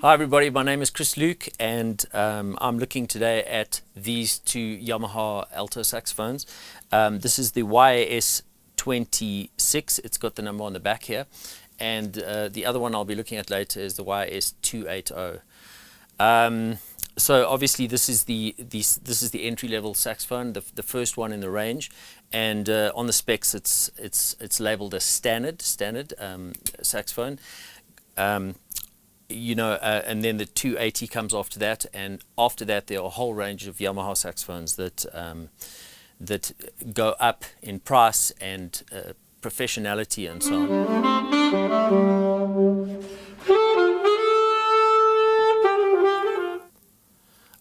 Hi everybody, my name is Chris Luke and I'm looking today at these two Yamaha alto saxophones. This is the YAS26, it's got the number on the back here, and the other one I'll be looking at later is the YAS280. So obviously this is the entry-level saxophone, the first one in the range, and on the specs it's labeled as standard saxophone. And then the 280 comes after that, and after that there are a whole range of Yamaha saxophones that go up in price and professionality and so on.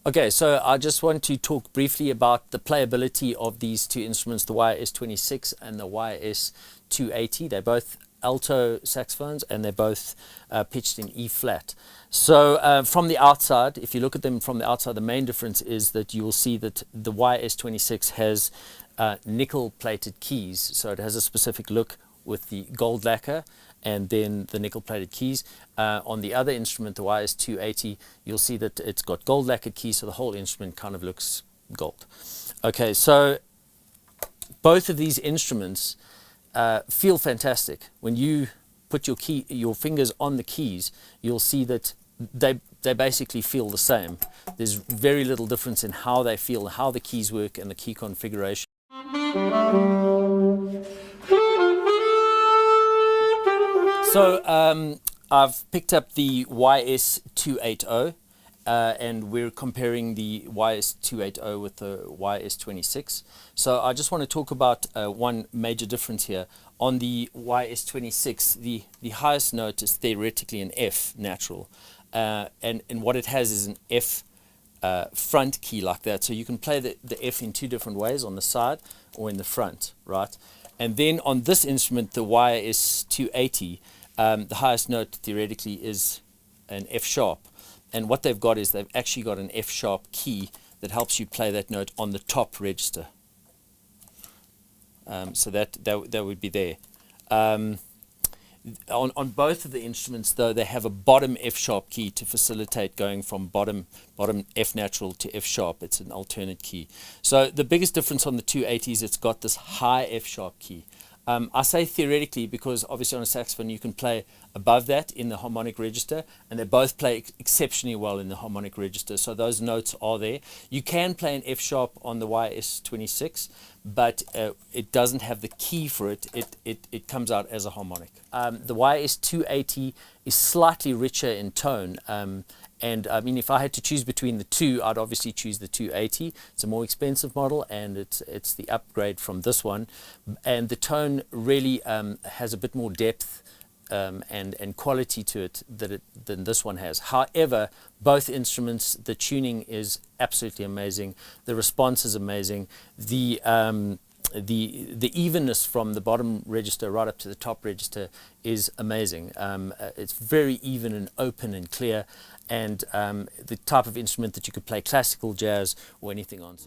Okay, so I just want to talk briefly about the playability of these two instruments, the YAS26 and the YAS280. They're both alto saxophones and they're both pitched in E flat. So from the outside, if you look at them from the outside, the main difference is that you will see that the YAS26 has nickel plated keys. So it has a specific look with the gold lacquer and then the nickel plated keys. On the other instrument, the YAS280, you'll see that it's got gold lacquered keys, so the whole instrument kind of looks gold. Okay, so both of these instruments feel fantastic. When you put your fingers on the keys, you'll see that they basically feel the same. There's very little difference in how they feel, how the keys work, and the key configuration. So I've picked up the YAS280, and we're comparing the YAS280 with the YAS26. So I just want to talk about one major difference here. On the YAS26, the highest note is theoretically an F natural, and what it has is an F front key like that. So you can play the F in two different ways, on the side or in the front, right? And then on this instrument, the YAS280, the highest note theoretically is an F sharp. And what they've got is they've actually got an F sharp key that helps you play that note on the top register. So that would be there. On both of the instruments, though, they have a bottom F sharp key to facilitate going from bottom F natural to F sharp. It's an alternate key. So the biggest difference on the 280s, it's got this high F sharp key. I say theoretically because obviously on a saxophone you can play above that in the harmonic register, and they both play exceptionally well in the harmonic register, so those notes are there. You can play an F sharp on the YAS26, but it doesn't have the key for it. It comes out as a harmonic. The YAS280 is slightly richer in tone, and I mean, if I had to choose between the two, I'd obviously choose the 280. It's a more expensive model, and it's the upgrade from this one. And the tone really has a bit more depth and quality to it than this one has. However, both instruments, the tuning is absolutely amazing. The response is amazing. The evenness from the bottom register right up to the top register is amazing. It's very even and open and clear, and the type of instrument that you could play classical, jazz, or anything on.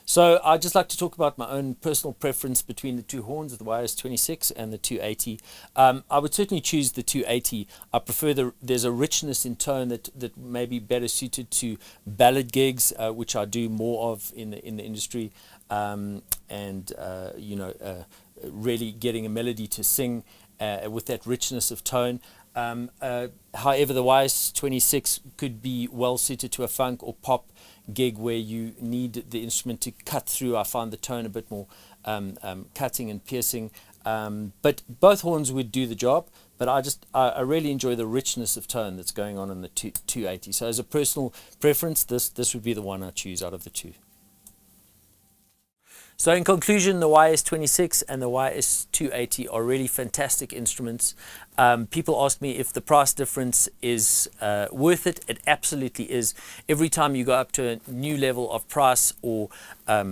So I'd just like to talk about my own personal preference between the two horns, the YAS26 and the 280. I would certainly choose the 280. I prefer there's a richness in tone that may be better suited to ballad gigs, which I do more of in the industry, and really getting a melody to sing. with that richness of tone. However, the YAS26 could be well suited to a funk or pop gig where you need the instrument to cut through. I find the tone a bit more cutting and piercing, but both horns would do the job. But I really enjoy the richness of tone that's going on in the 280. So as a personal preference, this would be the one I choose out of the two. So in conclusion, the YAS26 and the YAS280 are really fantastic instruments. People ask me if the price difference is worth it. It absolutely is. Every time you go up to a new level of price or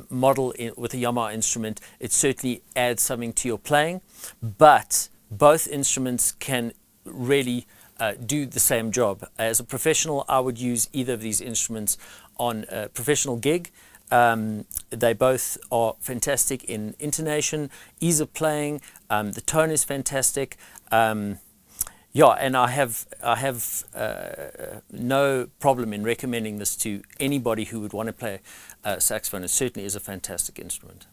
model with a Yamaha instrument, it certainly adds something to your playing. But both instruments can really do the same job. As a professional, I would use either of these instruments on a professional gig. They both are fantastic in intonation, ease of playing. The tone is fantastic. Yeah, and I have no problem in recommending this to anybody who would want to play saxophone. It certainly is a fantastic instrument.